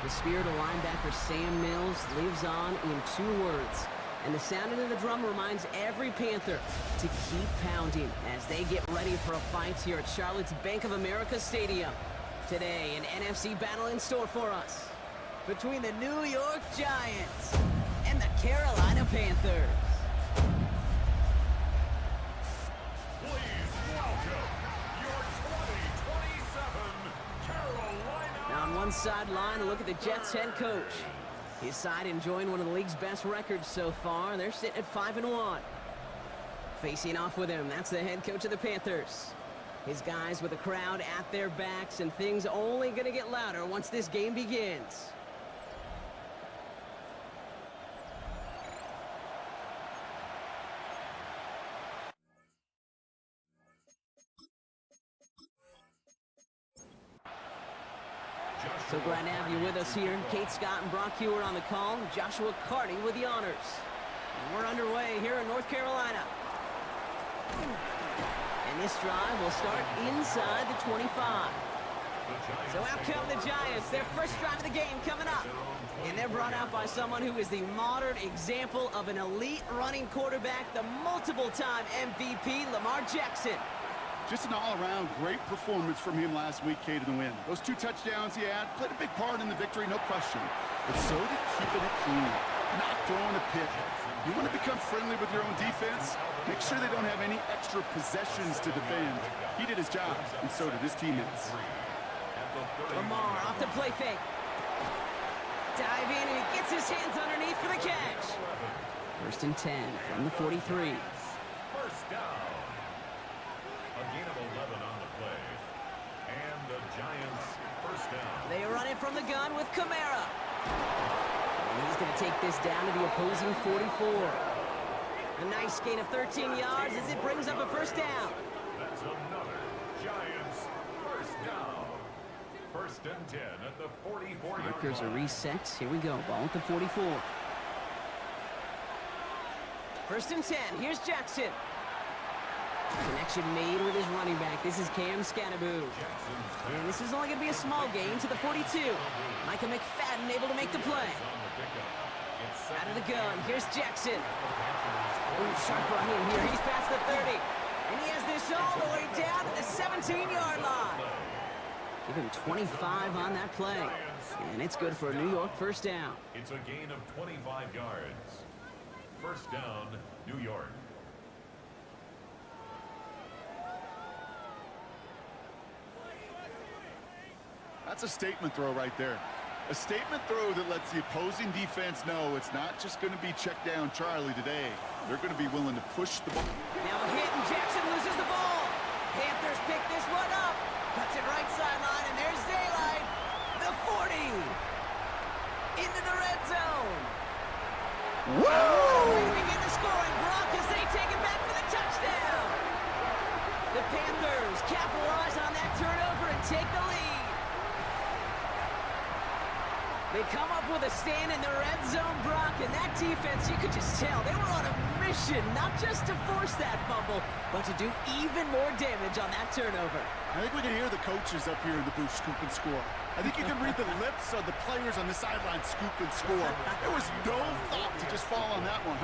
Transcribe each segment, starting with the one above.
The spirit of linebacker Sam Mills lives on in 2 words. And the sounding of the drum reminds every Panther to keep pounding as they get ready for a fight here at Charlotte's Bank of America Stadium. Today, an NFC battle in store for us between the New York Giants and the Carolina Panthers. Please welcome your 2027 Carolina. Now on one sideline, a look at the Jets head coach. His side enjoying one of the league's best records so far. They're sitting at 5-1. Facing off with him, that's the head coach of the Panthers. His guys with the crowd at their backs, and things only going to get louder once this game begins. So glad to have you with us here. Kate Scott and Brock Hewer on the call. Joshua Carty with the honors. And we're underway here in North Carolina. And this drive will start inside the 25. So out come the Giants. Their first drive of the game coming up. And they're brought out by someone who is the modern example of an elite running quarterback, the multiple-time MVP, Lamar Jackson. Just an all-around great performance from him last week, Kate, in the win. Those 2 touchdowns he had played a big part in the victory, no question. But so did keeping it clean, not throwing a pick. You want to become friendly with your own defense? Make sure they don't have any extra possessions to defend. He did his job, and so did his teammates. Lamar off the play fake. Dive in, and he gets his hands underneath for the catch. 1st and 10 from the 43. First down. A gain of 11 on the play. And the Giants first down. They run it from the gun with Kamara. And he's going to take this down to the opposing 44. A nice gain of 13 yards as it brings up a first down. That's another Giants first down. 1st and 10 at the 44. Markers are reset. Here we go. Ball at the 44. 1st and 10. Here's Jackson. Connection made with his running back. This is Cam Scannaboo. And this is only going to be a small gain to the 42. Micah McFadden able to make the play. Out of the gun, here's Jackson. Ooh, sharp run in here. He's past the 30. And he has this all the way down to the 17-yard line. Give him 25 on that play. And it's good for a New York first down. It's a gain of 25 yards. First down, New York. That's a statement throw right there. A statement throw that lets the opposing defense know it's not just going to be check down Charlie today. They're going to be willing to push the ball. Now a hit, and Jackson loses the ball. Panthers pick this one up. Cuts it right sideline, and there's daylight. The 40. Into the red zone. Whoa! Way to begin the scoring, Brock, as they take it back for the touchdown. The Panthers capitalize on that turnover and take the lead. They come up with a stand in the red zone, Brock, and that defense, you could just tell, they were on a mission, not just to force that fumble, but to do even more damage on that turnover. I think we can hear the coaches up here in the booth scoop and score. I think you can read the lips of the players on the sideline scoop and score. There was no thought to just fall on that one.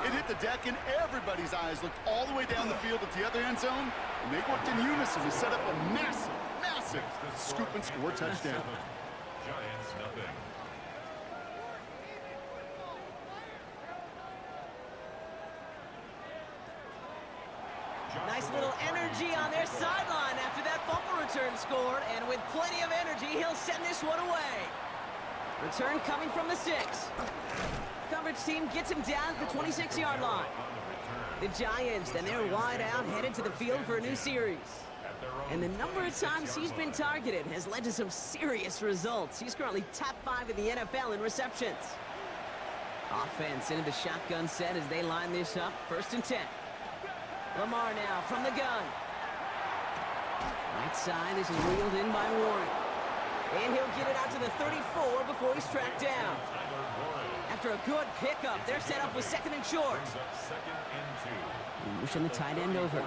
It hit the deck, and everybody's eyes looked all the way down the field at the other end zone, and they worked in unison to set up a massive, massive scoop and score touchdown. Giants nothing. Nice little energy on their sideline after that fumble return scored, and with plenty of energy, he'll send this one away. Return coming from the 6. Coverage team gets him down at the 26-yard line. The Giants, and they're wide out, headed to the field for a new series. And the number of times he's been targeted has led to some serious results. He's currently top 5 in the NFL in receptions. Offense into the shotgun set as they line this up. 1st and 10. Lamar now from the gun. Right side, this is wheeled in by Warren. And he'll get it out to the 34 before he's tracked down. After a good pickup, they're set up with 2nd and short. Pushing the tight end over.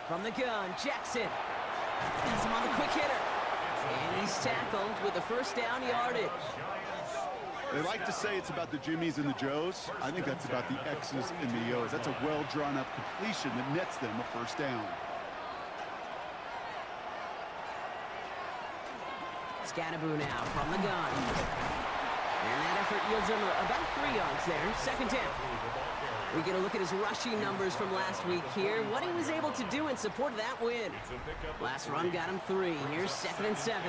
From the gun, Jackson. He's him on the quick hitter. And he's tackled with the first down yardage. They like to say it's about the Jimmies and the Joes. I think that's about the X's and the O's. That's a well-drawn-up completion that nets them a first down. Scatterboo now from the gun. And that effort yields him about 3 yards there. Second down. We get a look at his rushing numbers from last week here. What he was able to do in support of that win. Last run got him 3. Here's 2nd and 7.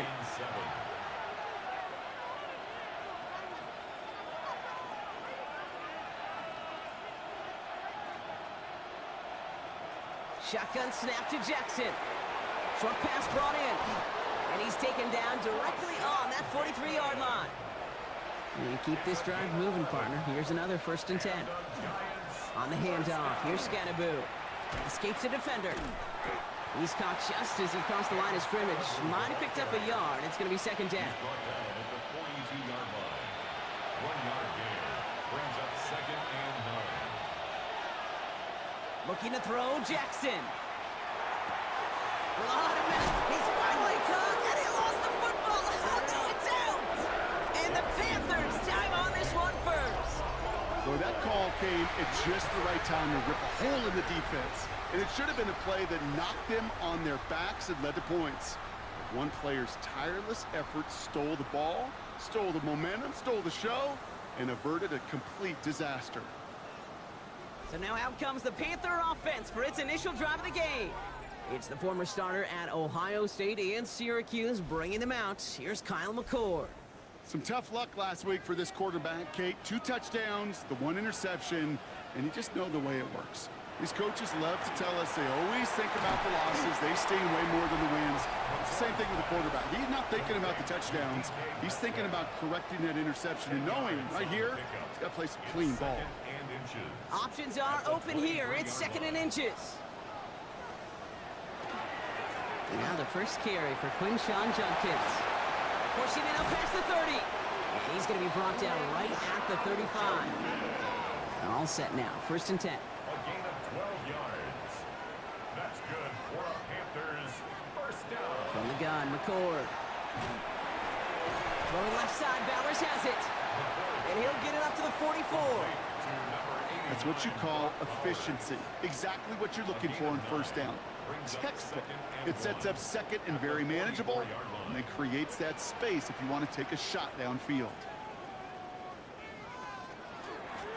Shotgun snap to Jackson. Short pass brought in. And he's taken down directly on that 43-yard line. And keep this drive moving, partner. Here's another 1st and 10. On the handoff, here's Scatterboo. Escapes a defender. He's caught just as he crossed the line of scrimmage. Might have picked up a yard. It's going to be 2nd down. Brought down at the 42-yard line. 1-yard gain brings up 2nd and 9. Looking to throw, Jackson. He's finally caught, and he lost the football. Oh, no, it's out. And the Panthers dive on this one first. Boy, that call came at just the right time to rip a hole in the defense. And it should have been a play that knocked them on their backs and led to points. But one player's tireless effort stole the ball, stole the momentum, stole the show, and averted a complete disaster. So now out comes the Panther offense for its initial drive of the game. It's the former starter at Ohio State and Syracuse bringing them out. Here's Kyle McCord. Some tough luck last week for this quarterback, Kate. 2 touchdowns, the 1 interception, and you just know the way it works. These coaches love to tell us they always think about the losses. They sting way more than the wins. It's the same thing with the quarterback. He's not thinking about the touchdowns. He's thinking about correcting that interception and knowing right here, he's got to play some clean ball. Options are open here. It's 2nd and inches. Now the first carry for Quinshawn Judkins. Pushing it up past the 30. And he's going to be brought down right at the 35. All set now. 1st and 10. A gain of 12 yards. That's good for a Panthers first down. From the gun, McCord. Throwing left side, Bowers has it. And he'll get it up to the 44. That's what you call efficiency. Exactly what you're looking for in first down. Textbook. It sets up 2nd and very manageable, and then creates that space if you want to take a shot downfield.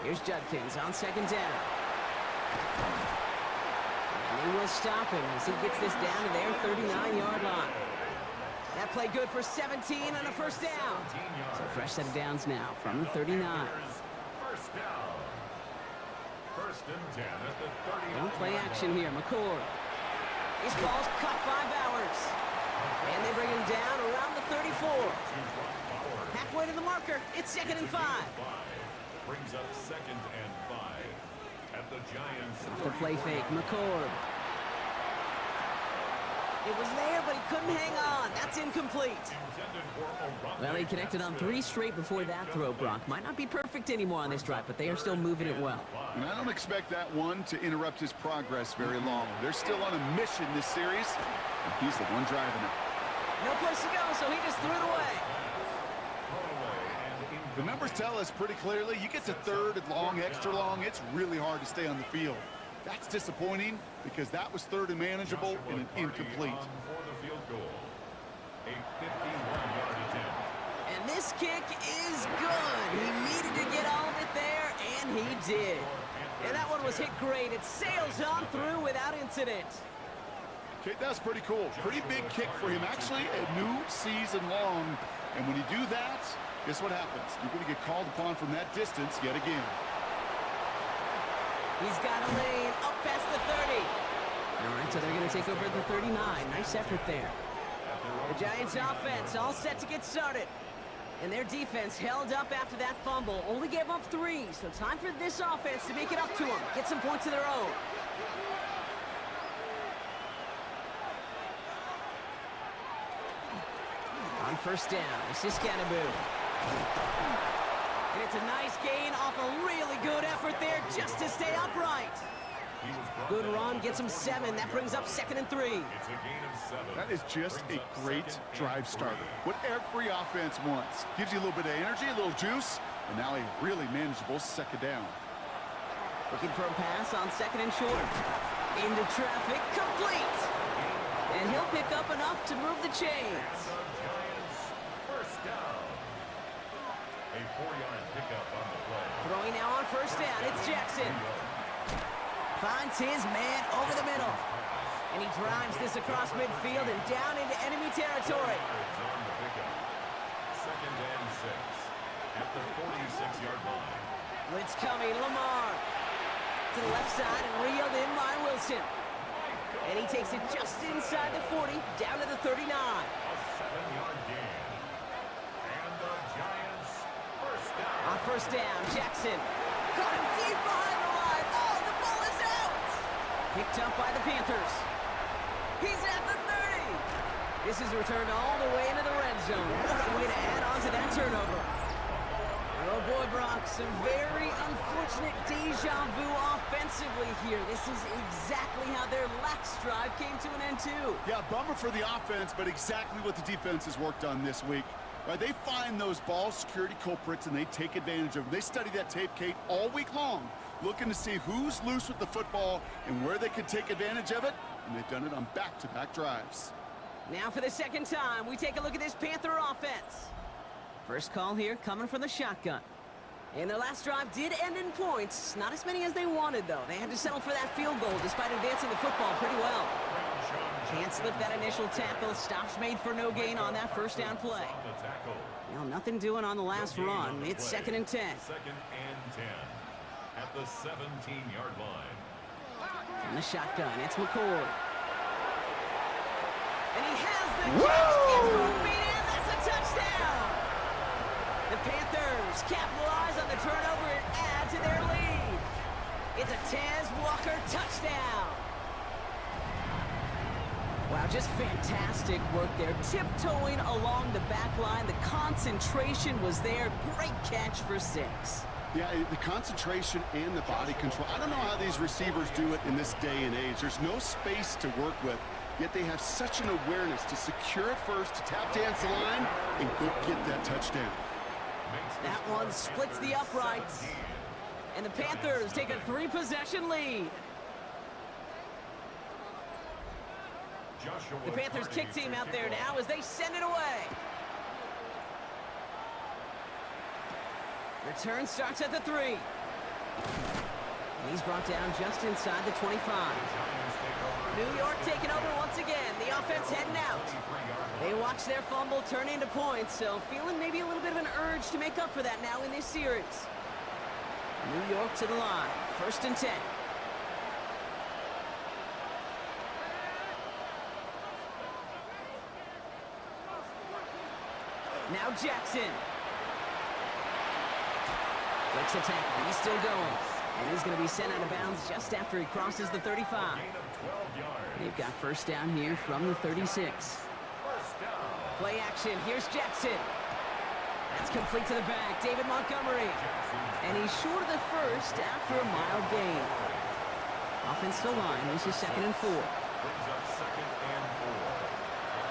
Here's Judkins on 2nd down. And he will stop him as he gets this down to their 39-yard line. That play good for 17 and a first down. So fresh set of downs now from the 39. First down. 1st and 10 at the 39. Don't play action here, McCord. This ball's cut by Bowers. And they bring him down around the 34. Halfway to the marker, it's 2nd and 5. Brings up 2nd and 5 at the Giants. Off the play fake, McCord. It was there, but he couldn't hang on. That's incomplete. Well, he connected on 3 straight before that throw, Brock. Might not be perfect anymore on this drive, but they are still moving it well. And I don't expect that one to interrupt his progress very long. They're still on a mission this series, and he's the one driving it. No place to go, so he just threw it away. The numbers tell us pretty clearly, you get to 3rd and long, extra long, it's really hard to stay on the field. That's disappointing because that was 3rd and manageable and an incomplete. For the field goal. A 51-yard attempt. And this kick is good. He needed to get all of it there, and he did. And that one was hit great. It sails on through without incident. Okay, that's pretty cool. Pretty big kick for him. Actually, a new season long. And when you do that, guess what happens? You're going to get called upon from that distance yet again. He's got a lane up past the 30. All right, so they're going to take over at the 39. Nice effort there. The Giants offense all set to get started. And their defense held up after that fumble. Only gave up 3, so time for this offense to make it up to them. Get some points of their own. On first down, this is Scatterboo. And it's a nice gain off a really good effort there just to stay upright. Good run, gets him 7. That brings up 2nd and 3. It's a gain of 7. That is just a great drive starter. What every offense wants. Gives you a little bit of energy, a little juice, and now a really manageable 2nd down. Looking for a pass on 2nd and short. Into traffic, complete. And he'll pick up enough to move the chains. Giants first down. A 4-yard pickup on the play. Throwing now on 1st down, it's Jackson. Finds his man over the middle. And he drives this across midfield and down into enemy territory. On the pickup. 2nd and 6 at the 46-yard line. Blitz coming, Lamar. To the left side and reeled in by Wilson. And he takes it just inside the 40, down to the 39. A 7-yard gain. And the Giants first down. On 1st down, Jackson. Caught him deep behind the line. Oh, the ball is out. Picked up by the Panthers. He's at the 30. This is returned all the way into the red zone. What a way to add on to that turnover. Oh boy, Brock, some very unfortunate deja vu offensively here. This is exactly how their last drive came to an end too. Yeah, bummer for the offense, but exactly what the defense has worked on this week. Right, they find those ball security culprits and they take advantage of them. They study that tape, Kate, all week long, looking to see who's loose with the football and where they can take advantage of it, and they've done it on back-to-back drives. Now for the 2nd time, we take a look at this Panther offense. First call here coming from the shotgun. And their last drive did end in points. Not as many as they wanted, though. They had to settle for that field goal despite advancing the football pretty well. Can't slip that initial tackle. Stops made for no gain on that 1st down play. You know, nothing doing on the last run. It's 2nd and 10. 2nd and 10 at the 17-yard line. From the shotgun, it's McCord. And he has the catch. Gets both feet in. That's a touchdown. The Panthers capitalize on the turnover and add to their lead. It's a Tez Walker touchdown. Wow, just fantastic work there. Tiptoeing along the back line. The concentration was there. Great catch for 6. Yeah, the concentration and the body control. I don't know how these receivers do it in this day and age. There's no space to work with, yet they have such an awareness to secure it first, to tap dance the line, and go get that touchdown. That one splits the uprights. And the Panthers take a 3-possession lead. The Panthers kick team out there now as they send it away. Return starts at the 3. And he's brought down just inside the 25. New York taking over once again. The offense heading out. They watch their fumble turn into points, so feeling maybe a little bit of an urge to make up for that now in this series. New York to the line. 1st and 10. Now Jackson. Breaks a tackle. He's still going. And he's going to be sent out of bounds just after he crosses the 35. They've got 1st down here from the 36. Play action. Here's Jackson. That's complete to the back. David Montgomery. And he's short of the 1st after a mild gain. Offense to line. This is 2nd and 4.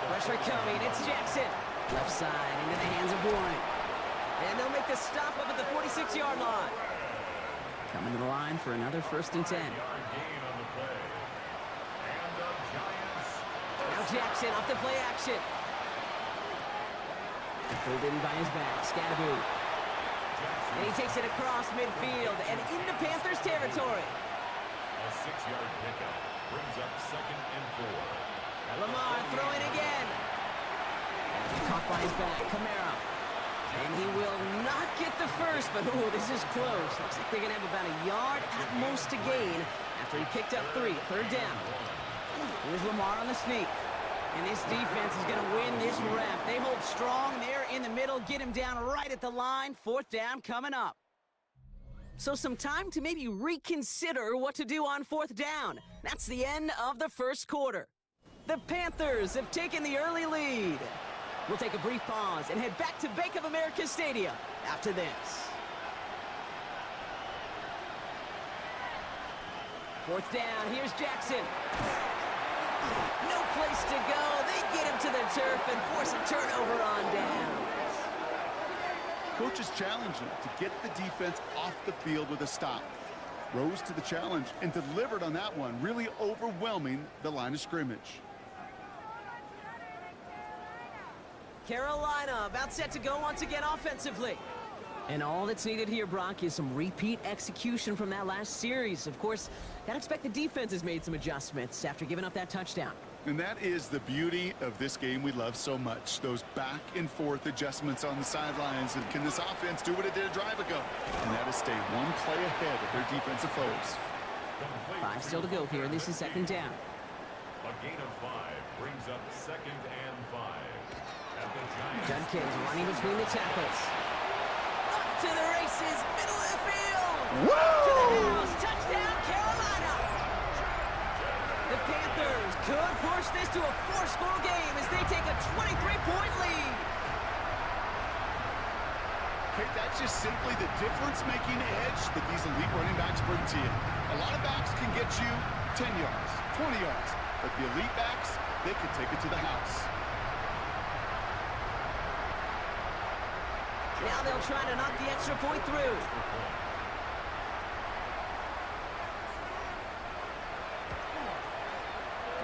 Pressure coming. It's Jackson. Left side into the hands of Warren. And they'll make the stop up at the 46-yard line. Coming to the line for another 1st and 10. Now Jackson off the play action. Pulled in by his back, Scadaboo. And he takes it across midfield and into Panthers territory. A 6-yard pickup brings up 2nd and 4. Lamar throwing again. Caught by his back, Kamara. And he will not get the 1st, but ooh, this is close. Looks like they're going to have about a yard at most to gain after he picked up 3. 3rd down. Here's Lamar on the sneak. And this defense is going to win this rep. They hold strong there in the middle, get him down right at the line. 4th down coming up. So some time to maybe reconsider what to do on 4th down. That's the end of the 1st quarter. The Panthers have taken the early lead. We'll take a brief pause and head back to Bank of America Stadium after this. Fourth down, here's Jackson. No place to go. They get him to the turf and force a turnover on down. Coach is challenging to get the defense off the field with a stop. Rose to the challenge and delivered on that one, really overwhelming the line of scrimmage. Carolina about set to go once again offensively. And all that's needed here, Brock, is some repeat execution from that last series. Of course, gotta expect the defense has made some adjustments after giving up that touchdown. And that is the beauty of this game we love so much. Those back and forth adjustments on the sidelines. And can this offense do what it did a drive ago? And that is stay one play ahead of their defensive foes. 5 still to go here. This is second down. A gain of 5 brings up 2nd and 5. At the Giants. Judkins running between the tackles. Up to the races, middle of the field. Woo! To the house, touchdown Carolina. The Panthers could push this to a 4-score game as they take a 23-point lead. Okay, that's just simply the difference-making edge that these elite running backs bring to you. A lot of backs can get you 10 yards, 20 yards, but the elite backs, they can take it to the house. Now they'll try to knock the extra point through.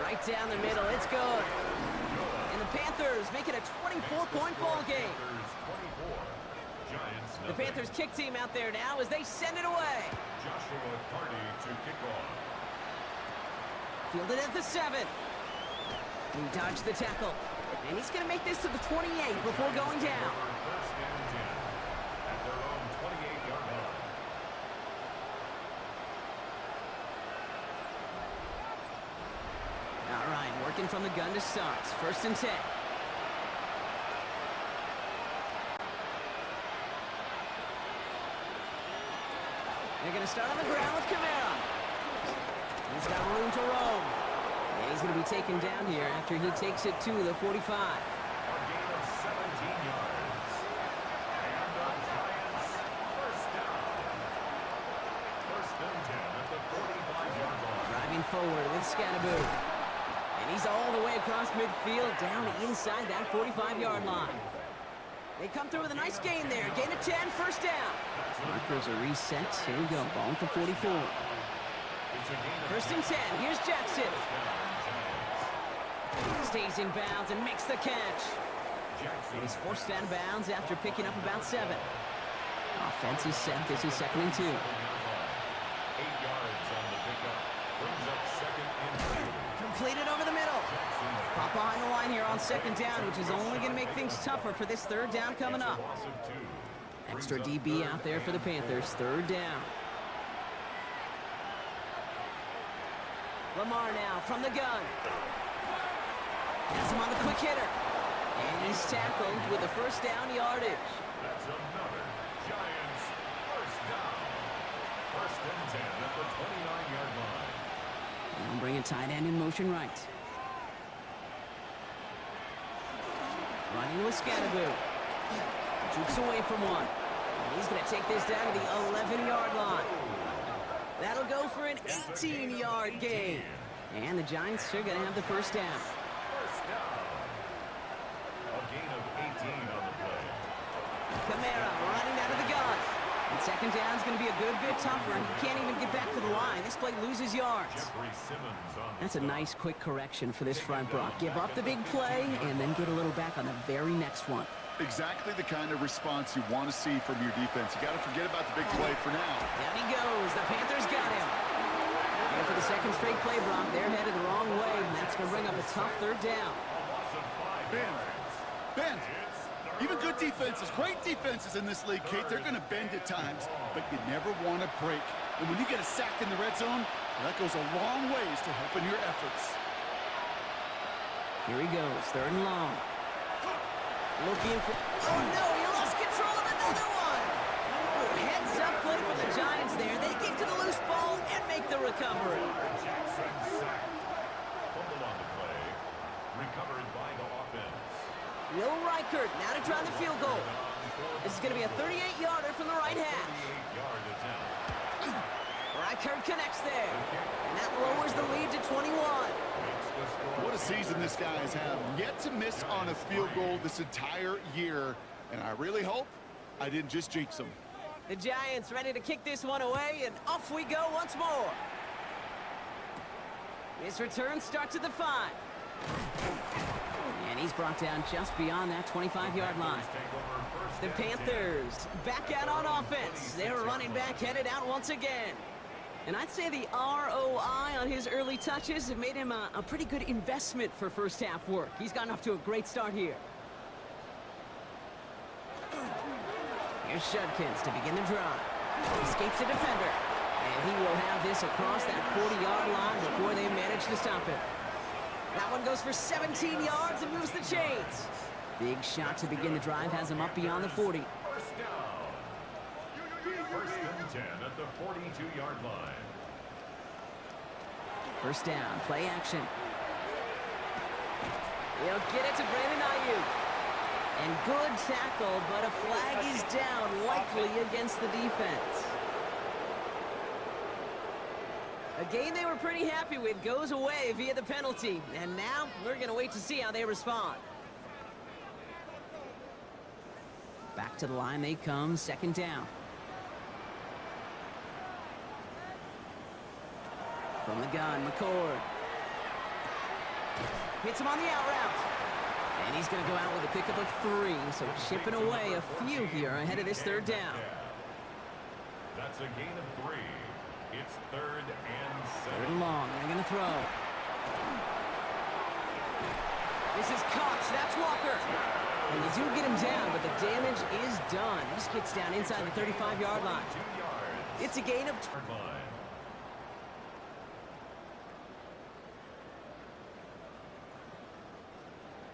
Right down the middle, it's good. And the Panthers make it a 24-point ball game. The Panthers kick team out there now as they send it away. Joshua Carty to kick off. Fielded at the 7. He dodged the tackle. And he's going to make this to the 28 before going down. First and 10 at their own 28-yard line. All right, working from the gun to start. First and 10. They're going to start on the ground with Kamara. He's got room to roam. And he's going to be taken down here after he takes it to the 45. A gain of 17 yards. And the Giants first down. First and 10 at the 45-yard line. Driving forward with Scatterbo. And he's all the way across midfield down inside that 45-yard line. They come through with a nice gain there. Gain of 10, first down. Markers are reset. Here we go. Ball at the 44. First and 10. Here's Jackson. Stays in bounds and makes the catch. And he's forced out of bounds after picking up about 7. Offense is set. This is 2nd and 2. 8 yards on the pickup. Brings up 2nd and 2. Completed over the middle. Pop behind the line here on 2nd down, which is only going to make things tougher for this 3rd down coming up. Extra DB out there for the Panthers. 3rd down. Lamar now from the gun. Has him on the quick hitter. And he's tackled with the first down yardage. That's another Giants first down. First and 10 at the 29-yard line. And bring a tight end in motion right. Running with Scatterbo. Jukes away from one. And he's going to take this down to the 11-yard line. That'll go for an 18-yard gain. And the Giants are going to have the first down. First down. A gain of 18 on the play. Kamara running out of the gun. And 2nd down is going to be a good bit tougher. He can't even get back to the line. This play loses yards. Jeffrey Simmons on the That's a nice quick correction for this front, Brock. Give up the big play and then get a little back on the very next one. Exactly the kind of response you want to see from your defense. You got to forget about the big play for now. Down he goes. The Panthers got him. And for the 2nd straight play, Brock, they're headed the wrong way, and that's going to bring up a tough 3rd down. Bend. Even good defenses, great defenses in this league, Kate, they're going to bend at times, but you never want to break. And when you get a sack in the red zone, that goes a long ways to helping your efforts. Here he goes, 3rd and long. Looking for... Oh, no, he lost control of another one. Oh, heads-up play for the Giants there. They get to the loose ball and make the recovery. Jackson sacked. Fumble on the play. Recovered by the offense. Will Reichert now to try the field goal. This is going to be a 38-yarder from the right hash. 38-yard attempt. Reichert connects there. And 21. What a season this guy has had. Yet to miss on a field goal this entire year. And I really hope I didn't just jinx him. The Giants ready to kick this one away, and off we go once more. This return starts at the 5. And he's brought down just beyond that 25-yard line. The Panthers back out on offense. Their running back headed out once again. And I'd say the ROI on his early touches have made him a pretty good investment for first half work. He's gotten off to a great start here. Here's Judkins to begin the drive. Escapes the defender. And he will have this across that 40-yard line before they manage to stop him. That one goes for 17 yards and moves the chains. Big shot to begin the drive has him up beyond the 40. First down. First and 10 at the 42-yard line. First down, play action. He'll get it to Brandon Ayuk. And good tackle, but a flag is down, likely against the defense. A game they were pretty happy with goes away via the penalty. And now we're going to wait to see how they respond. Back to the line they come, second down. From the gun, McCord. Hits him on the out route. And he's going to go out with a pickup of 3, so chipping away a few here ahead of this third down. That's a gain of 3. It's 3rd and 7. Third and long, they're going to throw. This is Cox, that's Walker. And they do get him down, but the damage is done. This gets down inside the 35-yard line. 2 yards. It's a gain of... Line.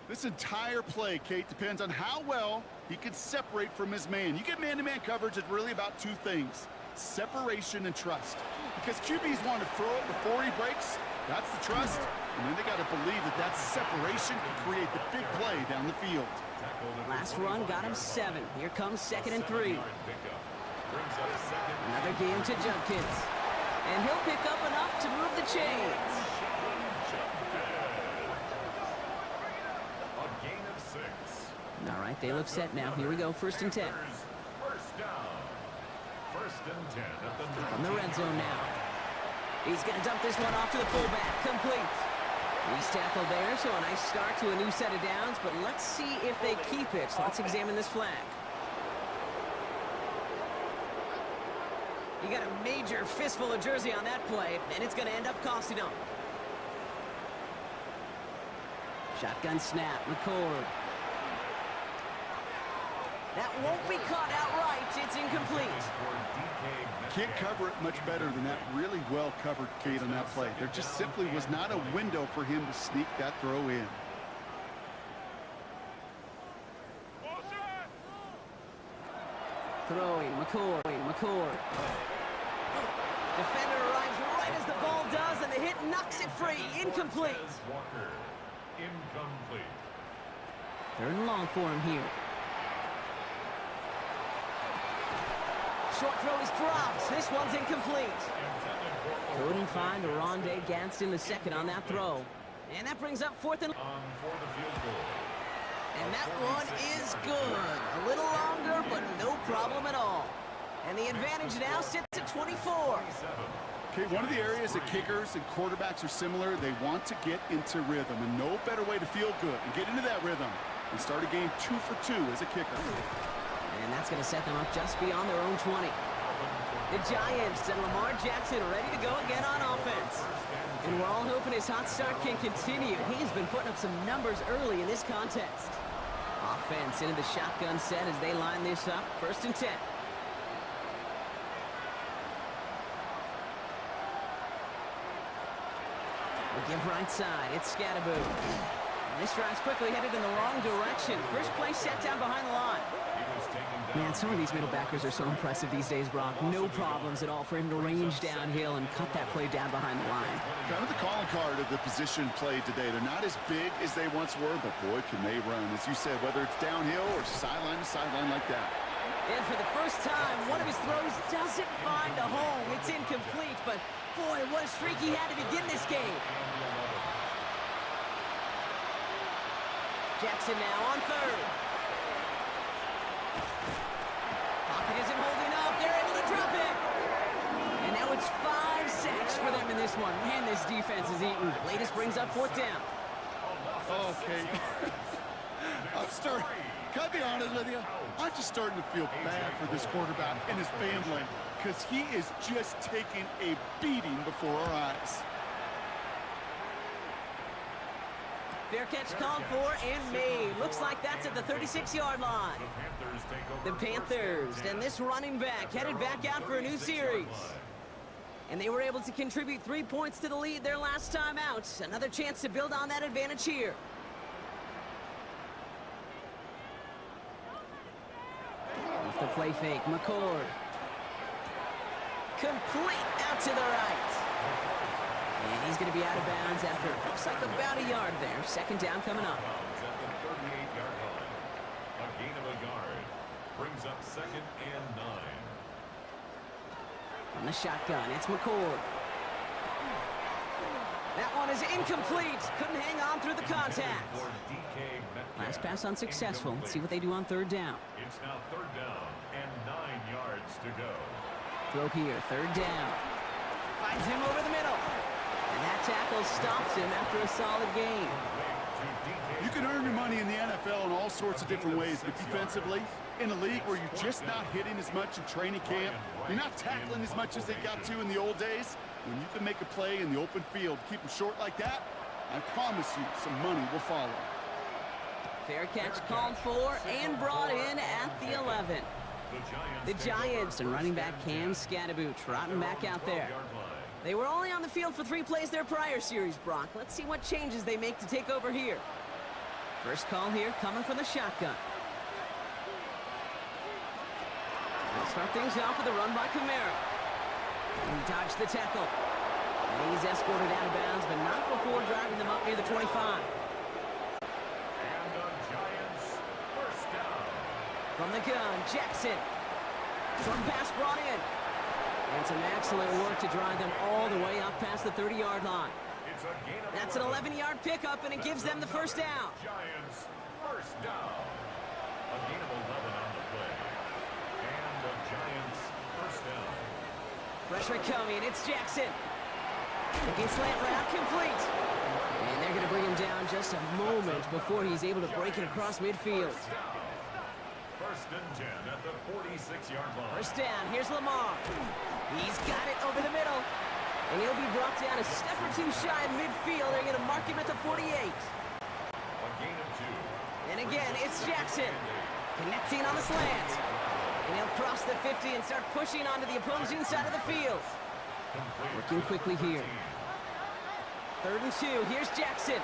This entire play, Kate, depends on how well he can separate from his man. You get man-to-man coverage, it's really about 2 things: separation and trust. Because QBs want to throw it before he breaks. That's the trust. And then they got to believe that that separation can create the big play down the field. Last run got him 7. Here comes 2nd and 3. Another game to Judkins. And he'll pick up enough to move the chains. All right, they look set now. Here we go, 1st and 10. First down. 1st and 10 at the From the red zone now. He's going to dump this one off to the fullback. Complete. He's tackled there, so a nice start to a new set of downs, but let's see if they keep it. So let's examine this flag. You got a major fistful of jersey on that play, and it's going to end up costing him. Shotgun snap, McCord. That won't be caught outright. It's incomplete. Can't cover it much better than that. Really well covered, Kate, on that play. There just simply was not a window for him to sneak that throw in. Throwing, McCord. Defender arrives right as the ball does, and the hit knocks it free. Incomplete. Walker. Incomplete. 3rd and long for him here. Short throw is dropped. This one's incomplete. Couldn't find Rondé Gadsden the second on that throw. And that brings up 4th and... On for the field goal. And that one is good. A little longer, but no problem at all. And the advantage now sits at 24. Okay, one of the areas that kickers and quarterbacks are similar, they want to get into rhythm. And no better way to feel good and get into that rhythm and start a game 2 for 2 as a kicker. And that's going to set them up just beyond their own 20. The Giants and Lamar Jackson ready to go again on offense. And we're all hoping his hot start can continue. He's been putting up some numbers early in this contest. Offense into the shotgun set as they line this up. 1st and 10. We give right side. It's Scatterbo. This drive's quickly headed in the wrong direction. First play set down behind the line. Man, some of these middle backers are so impressive these days, Brock. No problems at all for him to range downhill and cut that play down behind the line. Kind of the calling card of the position played today. They're not as big as they once were, but boy, can they run. As you said, whether it's downhill or sideline to sideline like that. And for the first time, one of his throws doesn't find a home. It's incomplete, but Boy, what a streak he had to begin this game. Jackson now on third. Pocket isn't holding up. They're able to drop it. And now it's 5 sacks for them in this one. Man, this defense is eating. Latest brings up fourth down. Okay. Can I be honest with you? I'm just starting to feel bad for this quarterback and his family because he is just taking a beating before our eyes. Fair catch called for and made. Looks like that's at the 36-yard line. The Panthers and this running back headed back out for a new series. And they were able to contribute 3 points to the lead their last time out. Another chance to build on that advantage here. Off the play fake, McCord. Complete out to the right. And he's going to be out of bounds after, looks like about a yard there. Second down coming up. At the 38-yard line. A gain of a yard brings up 2nd and 9. On the shotgun, it's McCord. That one is incomplete. Couldn't hang on through the contact. Last pass unsuccessful. Let's see what they do on third down. It's now 3rd down and 9 yards to go. Throw here, third down. Finds him over the middle. And that tackle stops him after a solid gain. You can earn your money in the NFL in all sorts of different ways, but defensively, in a league where you're just not hitting as much in training camp, you're not tackling as much as they got to in the old days, when you can make a play in the open field, keep them short like that, I promise you some money will follow. Fair catch called for and brought in at the 11. The Giants and running back Cam Scatterboot trotting back out there. They were only on the field for 3 plays their prior series, Brock. Let's see what changes they make to take over here. First call here coming from the shotgun. They'll start things off with a run by Kamara. He dodged the tackle. And he's escorted out of bounds, but not before driving them up near the 25. And the Giants first down. From the gun, Jackson. Short pass brought in. And some excellent work to drive them all the way up past the 30-yard line. It's a gain of That's an 11-yard pickup, and it gives them the first down. Giants first down. A gain of 11 on the play. And the Giants first down. Pressure coming, it's Jackson. Looking slant route, complete. And they're going to bring him down just a moment before he's able to break it across midfield. First and 10 at the 46-yard line. First down, here's Lamar. He's got it over the middle. And he'll be brought down a step or two shy of midfield. They're going to mark him at the 48. A gain of 2. And again, it's Jackson. Connecting on the slant. And he'll cross the 50 and start pushing onto the opposing side of the field. Working quickly here. 3rd and 2, here's Jackson.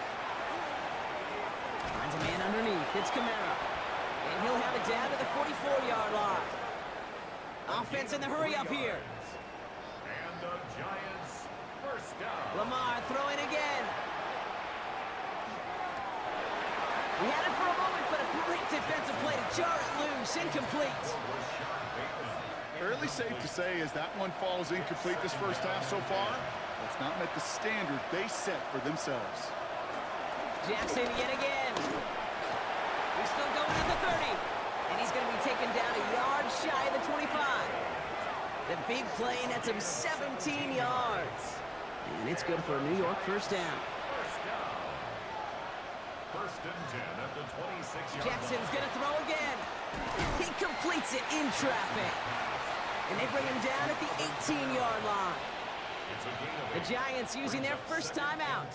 Finds a man underneath, it's Kamara. And he'll have it down to the 44-yard line. Offense in the hurry up here. And the Giants first down. Lamar throwing again. We had it for a moment, but a great defensive play to jar it loose. Incomplete. Fairly safe to say as that one falls incomplete this first half so far, that's not met the standard they set for themselves. Jackson yet again. He's still going at the 30. And he's going to be taken down a yard shy of the 25. The big play nets him 17 yards. And it's good for a New York first down. First down. First and 10 at the 26-yard line. Jackson's going to throw again. He completes it in traffic. And they bring him down at the 18-yard line. It's a gain of The Giants using their first time out.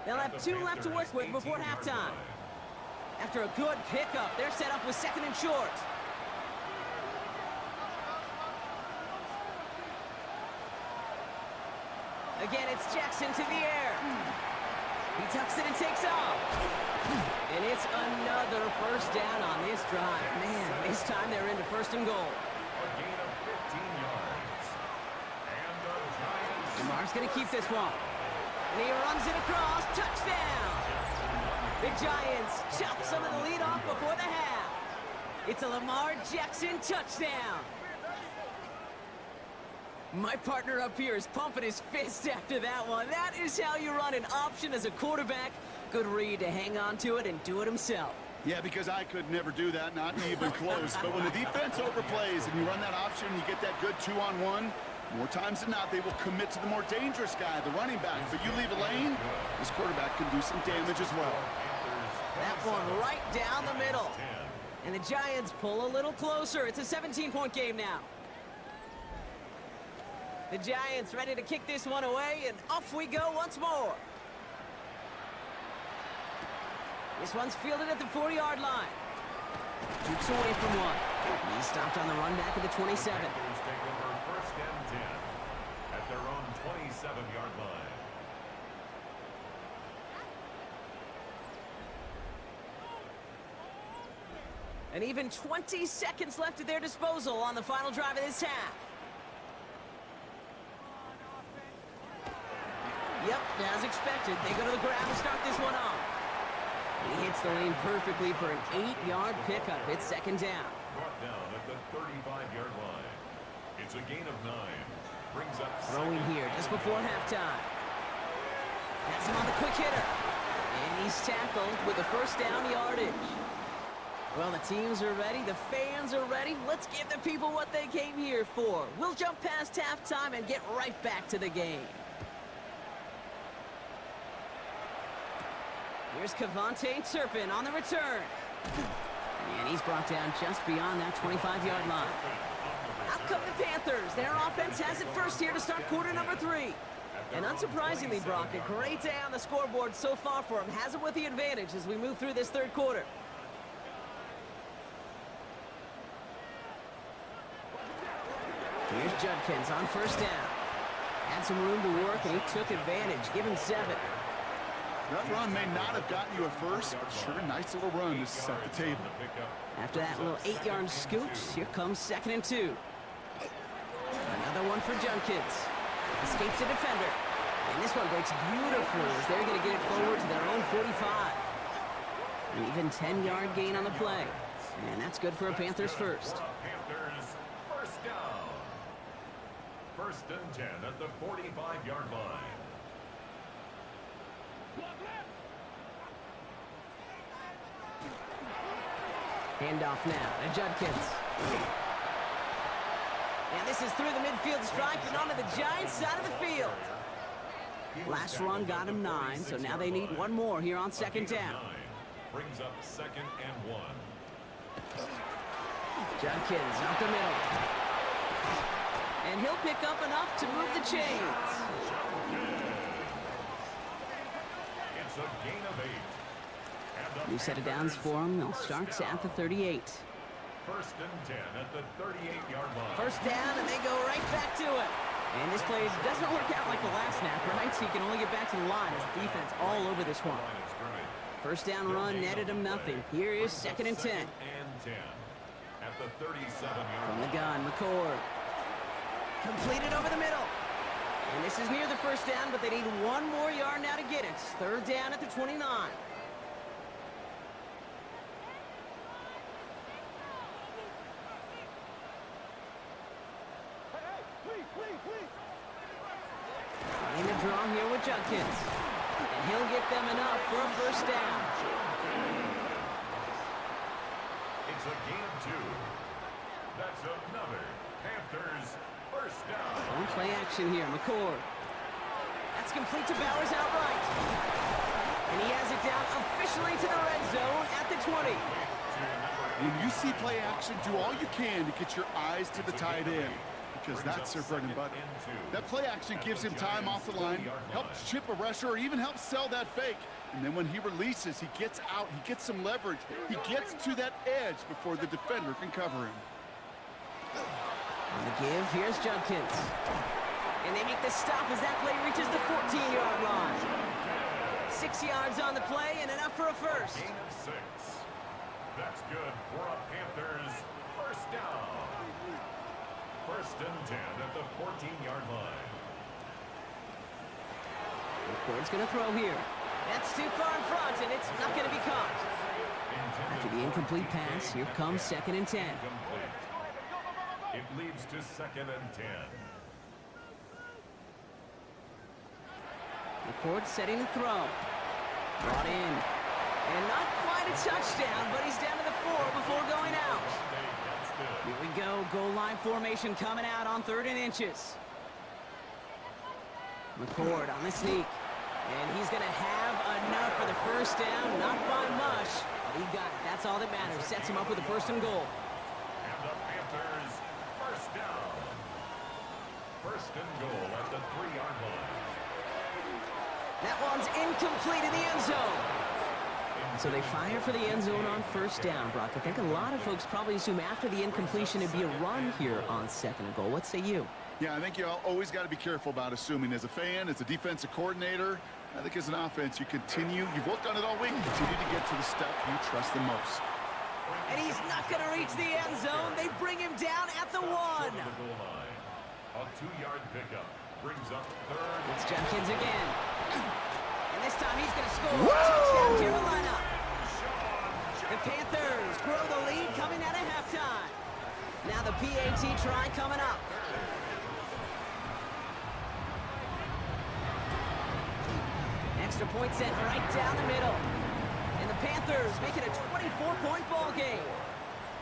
They'll have 2 left to work with before halftime. After a good pickup, they're set up with 2nd and short. Again, it's Jackson to the air. He tucks it and takes off. And it's another first down on this drive. Man, this time they're into 1st and goal. A gain of 15 yards. And the Giants. Lamar's going to keep this one. And he runs it across. Touchdown! The Giants chop some of the lead off before the half. It's a Lamar Jackson touchdown. My partner up here is pumping his fist after that one. That is how you run an option as a quarterback. Good read to hang on to it and do it himself. Yeah, because I could never do that, not even close. But when the defense overplays and you run that option, you get that good 2-on-1, more times than not, they will commit to the more dangerous guy, the running back. But you leave a lane, this quarterback can do some damage as well. That one right down the middle. And the Giants pull a little closer. It's a 17-point game now. The Giants ready to kick this one away, and off we go once more. This one's fielded at the 40-yard line. Keeps away from one. He's stopped on the run back at the 27. Panthers take over first and 10 at their own 27-yard line. And even 20 seconds left at their disposal on the final drive of this half. Yep, as expected, they go to the ground to start this one off. He hits the lane perfectly for an 8-yard pickup. It's second down. Brought down at the 35-yard line. It's a gain of 9. Brings up Throwing here just before halftime. Has him on the quick hitter. And he's tackled with the first down yardage. Well, the teams are ready. The fans are ready. Let's give the people what they came here for. We'll jump past halftime and get right back to the game. Here's Kavontae Turpin on the return. And he's brought down just beyond that 25-yard line. Out come the Panthers. Their offense has it first here to start quarter number 3. And unsurprisingly, Brock, a great day on the scoreboard so far for him. Has it with the advantage as we move through this third quarter. Here's Judkins on first down. Had some room to work, and he took advantage. Give him 7. That run may not have gotten you a first, but sure, a nice little run to set the table. After that little 8-yard scoot, here comes second and 2. Another one for Judkins. Escapes the defender. And this one breaks beautifully as they're going to get it forward to their own 45. An even 10-yard gain on the play. And that's good for a Panthers first. Panthers first down. First and 10 at the 45-yard line. Handoff now to Judkins. And this is through the midfield stripe and onto the Giants side of the field. Last run got him 9, so now they need one more here on second down. Brings up second and 1. Judkins up the middle. And he'll pick up enough to move the chains. It's a gain of 8. New set of downs for him. They'll start at the 38. First and 10 at the 38-yard line. First down, and they go right back to it. And this play doesn't work out like the last snap, right? So he can only get back to the line as the defense all over this one. First down run netted him nothing. Here is second and 10. And 10 at the 37-yard From the line. gun, McCord. Completed over the middle. And this is near the first down, but they need one more yard now to get it. Third down at the 29. In the draw here with Judkins. And he'll get them enough for a first down. It's a gain of 2. That's another Panthers first down. On play action here, McCord. That's complete to Bowers outright. And he has it down officially to the red zone at the 20. When you see play action, do all you can to get your eyes to the tight end, because that's their bread and butter. That play action gives him time off the line, helps chip a rusher, or even helps sell that fake. And then when he releases, he gets out, he gets some leverage. He gets to that edge before the defender can cover him. On the give, here's Judkins. And they make the stop as that play reaches the 14-yard line. 6 yards on the play and enough for a first. Gain of 6. That's good for a Panthers first down. First and 10 at the 14-yard line. McCord's going to throw here. That's too far in front, and it's not going to be caught. After the incomplete pass, here comes second and 10. Complete. It leads to second and 10. McCord setting the throw. Brought in. And not quite a touchdown, but he's down to the 4 before going out. Here we go. Goal line formation coming out on 3rd and inches. McCord on the sneak. And he's going to have enough for the first down. Not by much, but he got it. That's all that matters. Sets him up with a 1st and goal. And the Panthers, first down. 1st and goal at the 3-yard line. That one's incomplete in the end zone. So they fire for the end zone on 1st down, Brock. I think a lot of folks probably assume after the incompletion it'd be a run here on 2nd and goal. What say you? Yeah, I think you always got to be careful about assuming. As a fan, as a defensive coordinator, I think as an offense, you've worked on it all week, continue to get to the stuff you trust the most. And he's not going to reach the end zone. They bring him down at the 1. A 2-yard pickup brings up 3rd. It's Jenkins again. And this time he's going to score. Touchdown, Carolina. The Panthers grow the lead coming out of halftime. Now the PAT try coming up. Extra point set right down the middle. And the Panthers make it a 24-point ball game.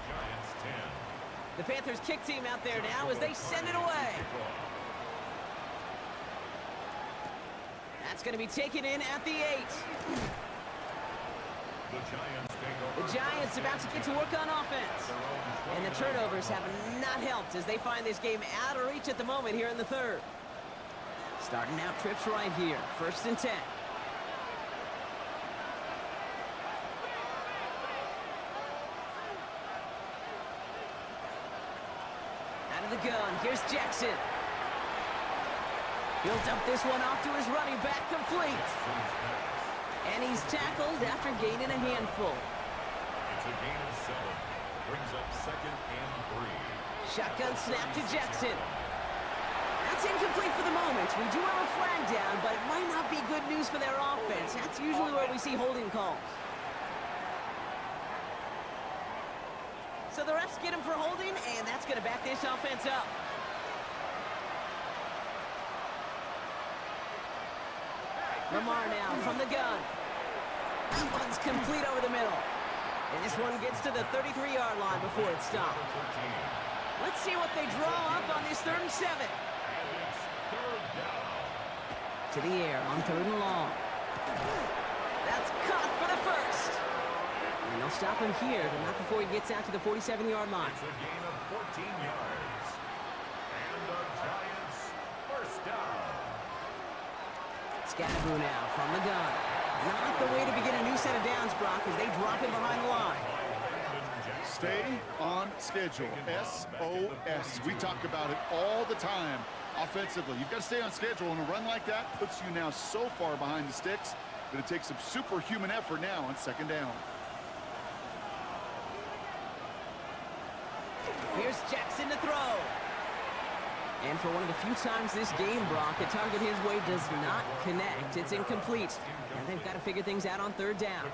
Giants 10. The Panthers kick team out there now as they send it away. That's going to be taken in at the 8. The Giants about to get to work on offense. And the turnovers have not helped as they find this game out of reach at the moment here in the 3rd. Starting out trips right here. 1st and 10. Out of the gun. Here's Jackson. He'll dump this one off to his running back, complete. And he's tackled after gaining a handful. It's a gain of 7. Brings up 2nd and 3. Shotgun snap to Jackson. That's incomplete for the moment. We do have a flag down, but it might not be good news for their offense. That's usually where we see holding calls. So the refs get him for holding, and that's going to back this offense up. Lamar now from the gun. That one's complete over the middle. And this one gets to the 33-yard line before it's stopped. Let's see what they draw up on this 3rd and 7. To the air on 3rd and long. That's caught for the 1st. And they'll stop him here, but not before he gets out to the 47-yard line. It's a gain of 14 yards. And the Giants, first down. Scatterboo now from the gun. Not the way to begin a new set of downs, Brock, as they drop him behind the line. Stay on schedule. SOS. We talk about it all the time offensively. You've got to stay on schedule, and a run like that puts you now so far behind the sticks that it takes some superhuman effort now on 2nd down. Here's Jackson to throw. And for one of the few times this game, Brock, the target his way does not connect. It's incomplete. And they've got to figure things out on 3rd down.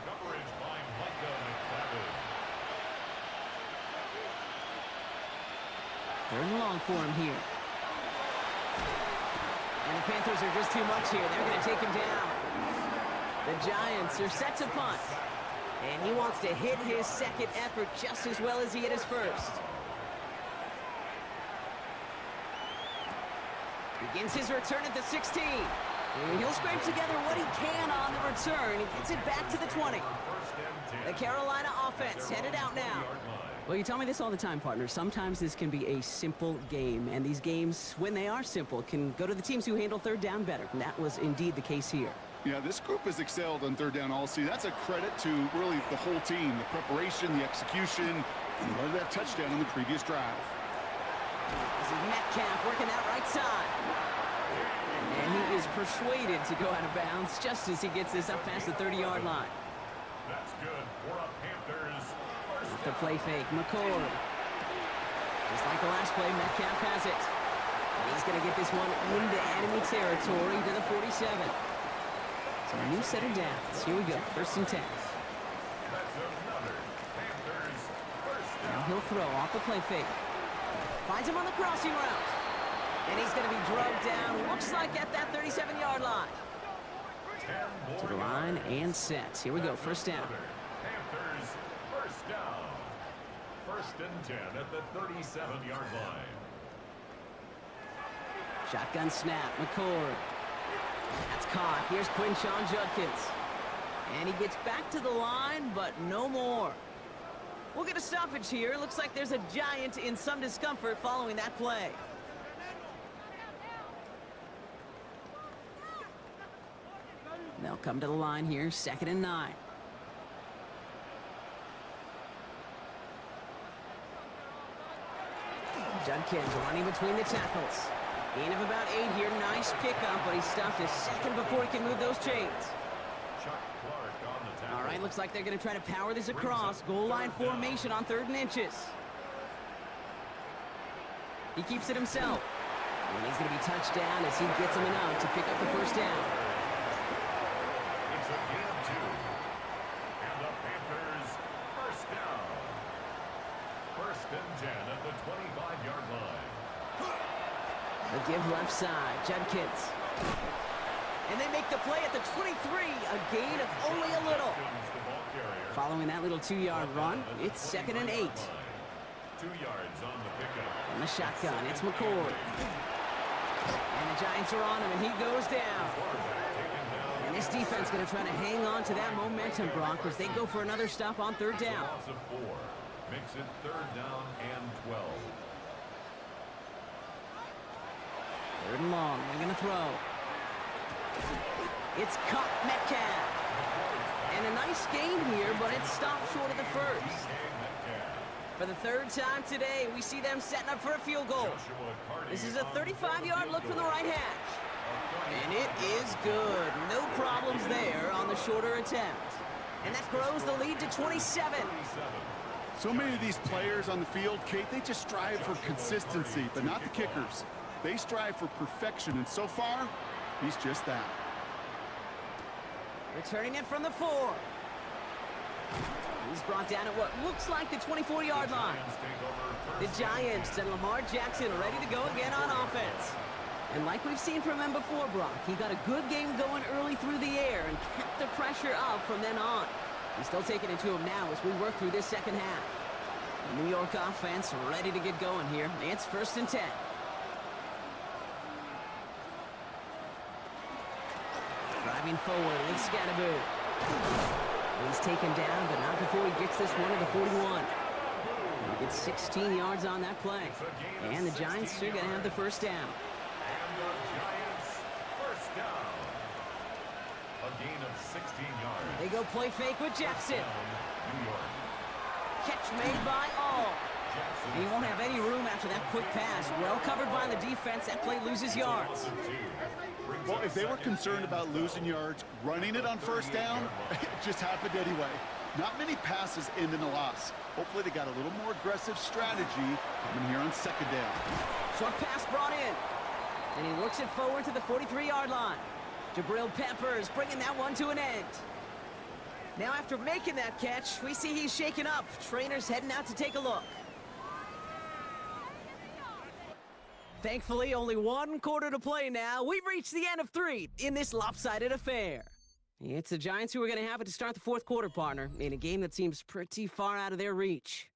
Third and long for him here. And the Panthers are just too much here. They're going to take him down. The Giants are set to punt. And he wants to hit his 2nd effort just as well as he hit his 1st. Begins his return at the 16. And he'll scrape together what he can on the return. He gets it back to the 20. The Carolina offense headed out now. Well, you tell me this all the time, partner. Sometimes this can be a simple game, and these games, when they are simple, can go to the teams who handle 3rd down better. And that was indeed the case here. Yeah, this group has excelled on 3rd down all season. That's a credit to really the whole team, the preparation, the execution, and that touchdown on the previous drive. This is Metcalf working that right side. And he is persuaded to go out of bounds just as he gets this up past the 30-yard line. That's good for a Panthers. Off the play fake, McCord. Just like the last play, Metcalf has it. And he's going to get this one into enemy territory to the 47. So a new set of downs. Here we go, 1st and 10. That's another Panthers first down. Now he'll throw off the play fake. Finds him on the crossing route. And he's going to be drugged down, looks like at that 37-yard line. 10 To the more line yards. and set. Here we go, first down. Panthers, first down. First and 10 at the 37-yard line. Shotgun snap, McCord. That's caught. Here's Quinshon Judkins. And he gets back to the line, but no more. We'll get a stoppage here. Looks like there's a Giant in some discomfort following that play. They'll come to the line here, 2nd and 9. Judkins running between the tackles. Gain of about 8 here. Nice pickup, but he stopped a second before he can move those chains. Chuck Clark on the tackle. All right, looks like they're going to try to power this across. Goal line formation on 3rd and inches. He keeps it himself. And he's going to be touched down as he gets him enough to pick up the first down. It's a gain of 2. And the Panthers, first down. First and 10 at the 25-yard line. The give left side, Judkins. And they make the play at the 23, a gain of only a little. Following that little 2-yard run, it's 2nd and 8. 2 yards on the pickup. On the shotgun, it's McCord. And the Giants are on him, and he goes down. And this defense going to try to hang on to that momentum, Brock, as they go for another stop on 3rd down. Loss of 4 makes it 3rd down and 12. 3rd and long, they're going to throw. It's caught Metcalf. And a nice gain here, but it's stopped short of the first. For the 3rd time today, we see them setting up for a field goal. This is a 35-yard look from the right hash. And it is good. No problems there on the shorter attempt. And that grows the lead to 27. So many of these players on the field, Kate, they just strive for consistency, but not the kickers. They strive for perfection, and so far, he's just that. Returning it from the 4. He's brought down at what looks like the 24-yard line. The Giants and Lamar Jackson are ready to go again on offense. And like we've seen from him before, Brock, he got a good game going early through the air and kept the pressure up from then on. He's still taking it to him now as we work through this second half. The New York offense ready to get going here. It's 1st and 10. Driving forward with Scatterbo. He's taken down, but not before he gets this one to the 41. He gets 16 yards on that play. And the Giants are going to have the first down. And the Giants, first down. A gain of 16 yards. They go play fake with Jackson. New York. Catch made by all. And he won't have any room after that quick pass. Well covered by the defense. That play loses yards. Well, if they were concerned about losing yards, running it on 1st down, it just happened anyway. Not many passes end in a loss. Hopefully they got a little more aggressive strategy coming here on 2nd down. Short pass brought in. And he works it forward to the 43-yard line. Jabril Peppers bringing that one to an end. Now after making that catch, we see he's shaken up. Trainer's heading out to take a look. Thankfully, only 1 quarter to play now. We've reached the end of 3 in this lopsided affair. It's the Giants who are going to have it to start the 4th quarter, partner, in a game that seems pretty far out of their reach.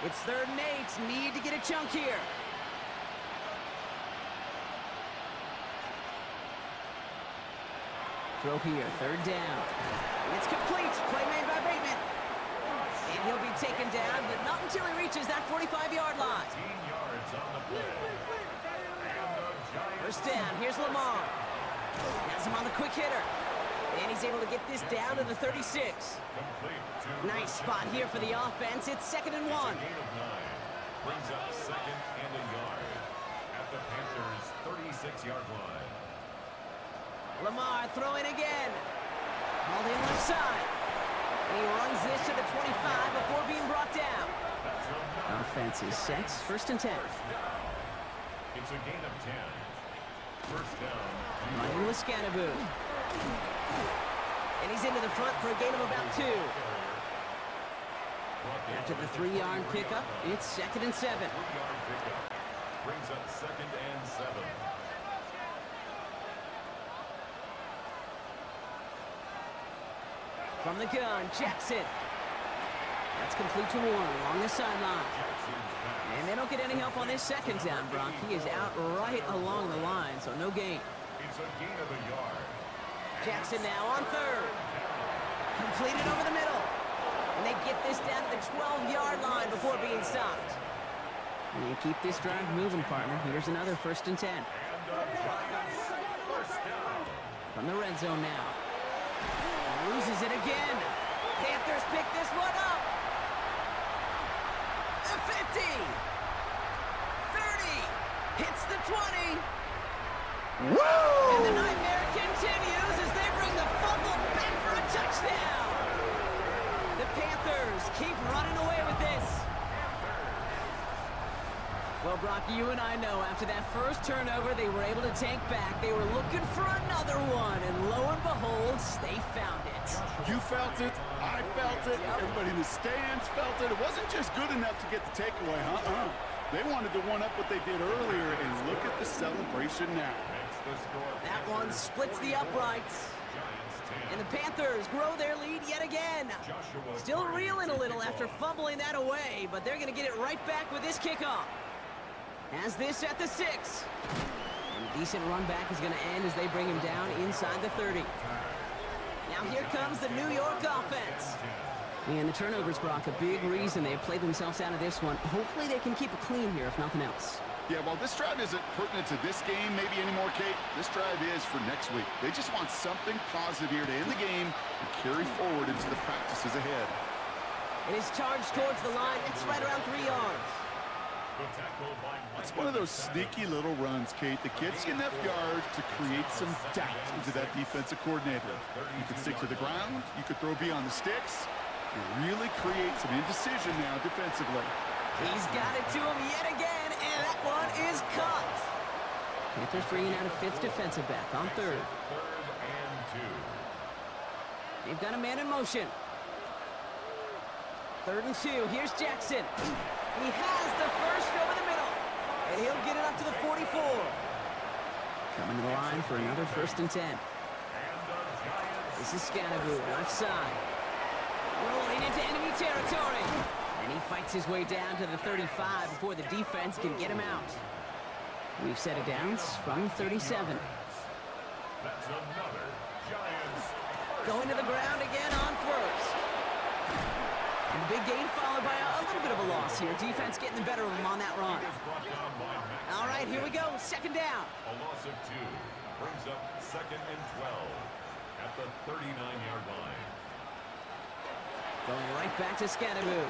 It's 3rd and 8. Need to get a chunk here. Throw here, 3rd down. It's complete. Play made by Bateman. And he'll be taken down, but not until he reaches that 45-yard line. 15 yards on the play. And the Giants. First down. Here's Lamar. Has him on the quick hitter. And he's able to get this down to the 36. Complete to Nice spot here for the offense. It's 2nd and 1. a gain of 9. Brings up 2nd and a yard at the Panthers' 36-yard line. Lamar throwing again. Hauled in left side. And he runs this to the 25 before being brought down. Offense is set. 1st and 10. First down. It's a gain of 10. First down. Running with Scatterbo. And he's into the front for a gain of about 2. After the 3-yard pickup, it's 2nd and 7. 3-yard pickup. Brings up 2nd and 7. From the gun, Jackson. That's complete to Warren along the sideline. And they don't get any help on this 2nd down, Brock. He is out right along the line, so no gain. It's a gain of a yard. Jackson now on 3rd. Completed over the middle. And they get this down to the 12-yard line before being stopped. And keep this drive moving, partner. Here's another 1st and 10. And the Giants first down. From the red zone now. Loses it again. Panthers pick this one up. The 50. 30. Hits the 20. Woo! And the nightmare continues as they bring the fumble back for a touchdown. The Panthers keep running away with this. Well, Brock, you and I know after that first turnover, they were able to take back. They were looking for another one, and lo and behold, they found it. You felt it. I felt it. Everybody in the stands felt it. It wasn't just good enough to get the takeaway. They wanted to one-up what they did earlier, and look at the celebration now. That one splits the uprights. And the Panthers grow their lead yet again. Still reeling a little after fumbling that away, but they're going to get it right back with this kickoff. Has this at the 6. And a decent run back is going to end as they bring him down inside the 30. Now here comes the New York offense. And the turnovers, Brock, a big reason they have played themselves out of this one. Hopefully they can keep it clean here, if nothing else. Yeah, well, this drive isn't pertinent to this game maybe anymore, Kate. This drive is for next week. They just want something positive here to end the game and carry forward into the practices ahead. It is charged towards the line. It's right around 3 yards. It's one of those sneaky little runs, Kate, that gets you enough yards to create some doubt into that defensive coordinator. You can stick to the ground. You could throw beyond the sticks. You really create some indecision now defensively. He's got it to him yet again, and that one is caught. Panthers bringing out a 5th defensive back on 3rd. 3rd and 2. They've got a man in motion. 3rd and 2. Here's Jackson. He has the first over the middle, and he'll get it up to the 44. Coming to the line for another 1st and 10. This is Scannaboo, left side. Rolling into enemy territory. And he fights his way down to the 35 before the defense can get him out. We've set it down from 37. That's another Giants. Going to the ground again on 1st. And the big gain followed by a little bit of a loss here. Defense getting the better of him on that run. All right, here we go. 2nd down. A loss of 2 brings up 2nd and 12 at the 39-yard line. Going right back to Scannaboo.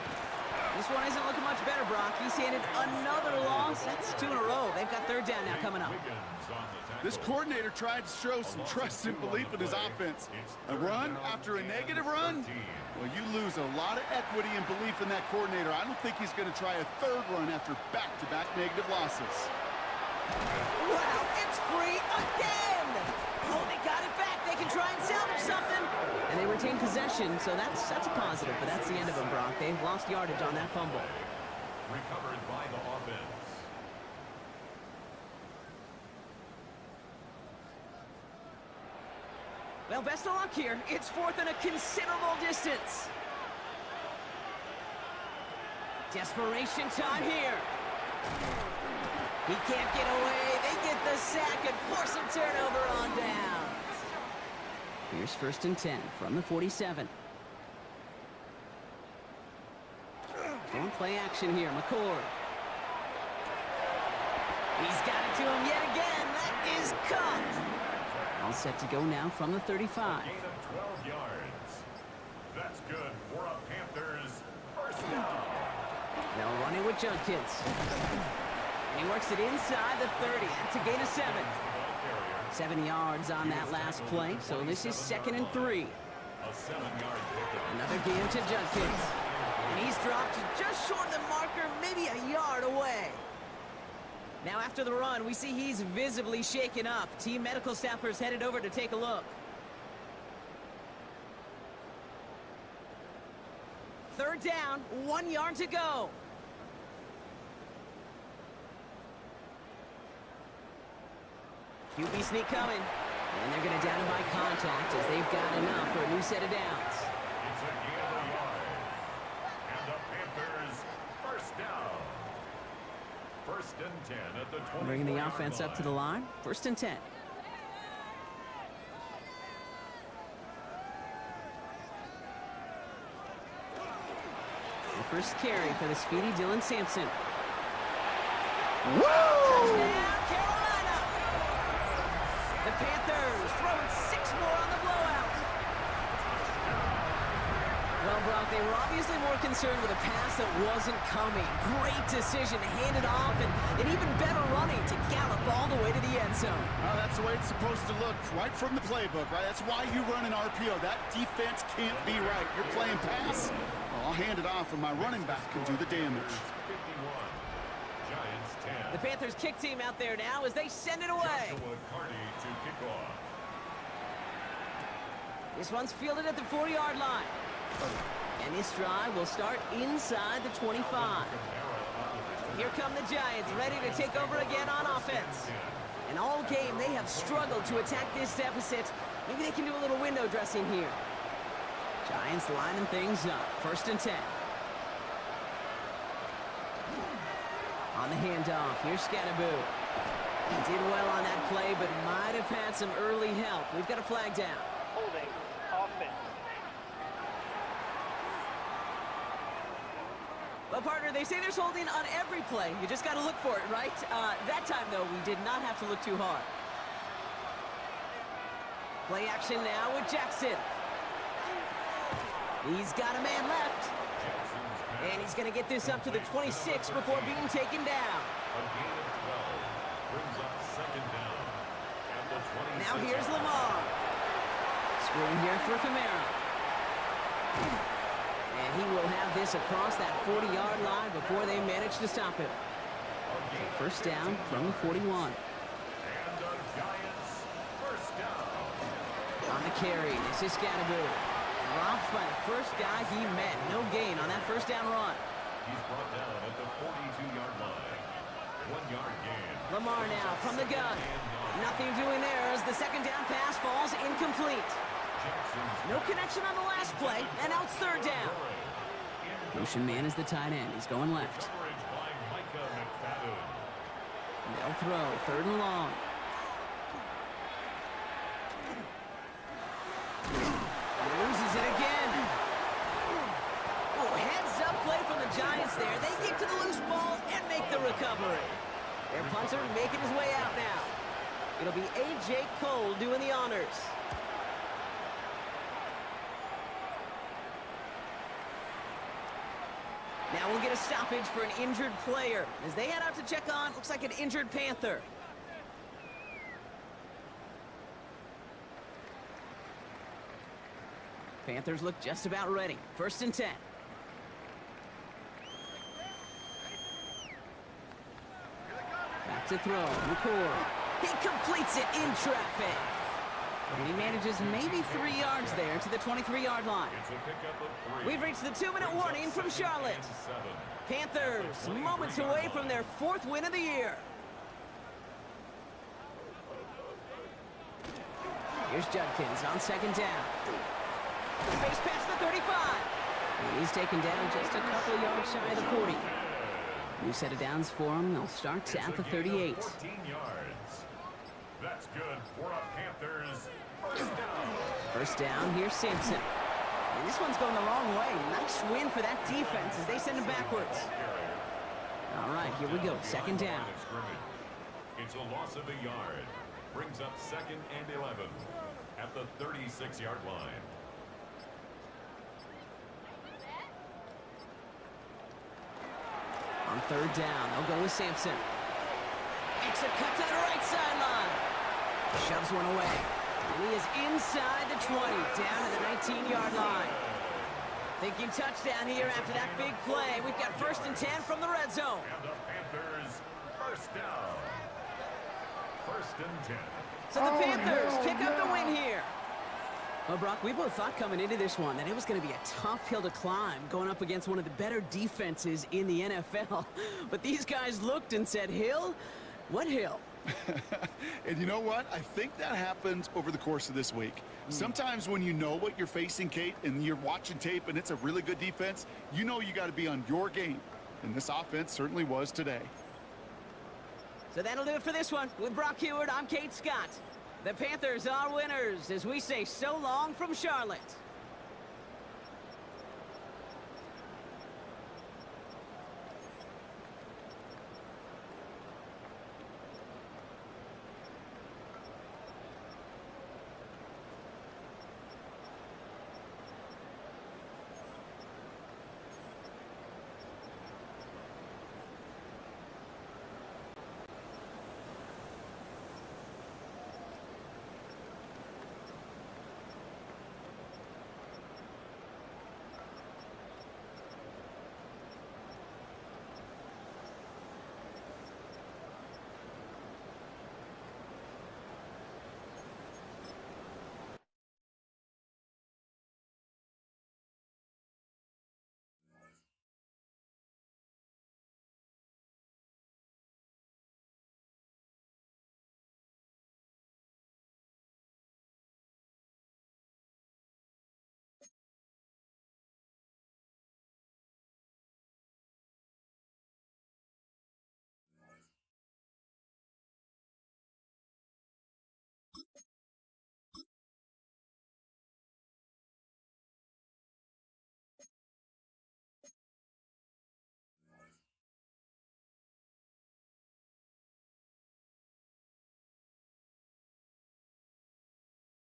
This one isn't looking much better, Brock. He's handed another loss. That's 2 in a row. They've got 3rd down now coming up. This coordinator tried to show some trust and belief in his offense. A run after a negative run? Well, you lose a lot of equity and belief in that coordinator. I don't think he's going to try a 3rd run after back-to-back negative losses. Wow, it's free again! Oh, they got it back. They can try and salvage something. And they retain possession, so that's a positive, but that's the end of them, Brock. They've lost yardage on that fumble. Recovered by the offense. Well, best of luck here. It's 4th and a considerable distance. Desperation time here. He can't get away. They get the sack and force a turnover on down. Here's 1st and 10 from the 47. Going play action here, McCord. He's got it to him yet again. That is caught. All set to go now from the 35. Gain of 12 yards. That's good for a Panthers first down. Now running with Judkins. And he works it inside the 30. That's a gain of 7. 7 yards on that last play, so this is 2nd and 3. A 7-yard pickup. Another gain to Judkins. And he's dropped just short of the marker, maybe a yard away. Now after the run, we see he's visibly shaken up. Team medical staffers headed over to take a look. third down, 1 yard to go. QB sneak coming. And they're going to down him by contact as they've got enough for a new set of downs. It's a gain of a yard. And the Panthers first down. First and 10 at the 24-yard Bringing the offense up to the line. First and 10. The first carry for the speedy Dylan Sampson. Touchdown, Carolina! The Panthers throwing 6 more on the blowout. Well, Brock, they were obviously more concerned with a pass that wasn't coming. Great decision to hand it off, and even better running to gallop all the way to the end zone. Well, that's the way it's supposed to look, right from the playbook, right? That's why you run an RPO. That defense can't be right. You're playing pass. Well, I'll hand it off, and my running back can do the damage. 51. Giants 10. The Panthers kick team out there now as they send it away. Joshua Carney to kick off. This one's fielded at the 40-yard line. And this drive will start inside the 25. Here come the Giants, ready to take over again on offense. And all game, they have struggled to attack this deficit. Maybe they can do a little window dressing here. Giants lining things up. First and 10. On the handoff, here's Scatterboo. Did well on that play, but might have had some early help. We've got a flag down. Holding offense. Well, partner, they say there's holding on every play. You just got to look for it, right? That time, though, we did not have to look too hard. Play action now with Jackson. He's got a man left. And he's going to get this up to the 26 before being taken down. A gain of 12 brings up second down. At the 26. Now here's Lamar. Screen here for Kamara. And he will have this across that 40-yard line before they manage to stop him. So first down from the 41. And the Giants first down. On the carry, this is Scatterboo. Dropped by the first guy he met. No gain on that first down run. He's brought down at the 42-yard line. 1 yard gain. Lamar now from the gun. Nothing doing there as the second down pass falls incomplete. No connection on the last play, and now it's third down. Motion man is the tight end. He's going left. Coverage by Micah McFadden. They'll throw, third and long. Loses it again. Oh, heads-up play from the Giants there. They get to the loose ball and make the recovery. Their punter making his way out now. It'll be A.J. Cole doing the honors. Now we'll get a stoppage for an injured player as they head out to check on, looks like an injured Panther. Panthers look just about ready. First and 10. Back to throw. McCord. He completes it in traffic. And he manages maybe 3 yards there to the 23-yard line. It's a pickup of 3. We've reached the 2-minute warning from Charlotte. Panthers moments away from their 4th win of the year. Here's Judkins on second down. Space past the 35. And he's taken down just a couple yards shy of the 40. New set of downs for him. They'll start at the 38. 14 yards. That's good for a Panthers first down. First down, here's Sampson. And this one's going the wrong way. Nice win for that defense as they send him backwards. All right, here we go. Second down. It's a loss of a yard. Brings up second and 11 at the 36-yard line. On third down, they'll go with Sampson. Makes a cut to the right sideline. Shoves one away. And he is inside the 20, down to the 19-yard line. Thinking touchdown here after that big play. We've got first and 10 from the red zone. And the Panthers first down. First and 10. So the Panthers pick up the win here. Well, Brock, we both thought coming into this one that it was going to be a tough hill to climb going up against one of the better defenses in the NFL. But these guys looked and said, hill? What hill? And you know what? I think that happens over the course of this week. Sometimes when you know what you're facing, Kate, and you're watching tape and it's a really good defense, you know you got to be on your game. And this offense certainly was today. So that'll do it for this one. With Brock Heward, I'm Kate Scott. The Panthers are winners as we say so long from Charlotte.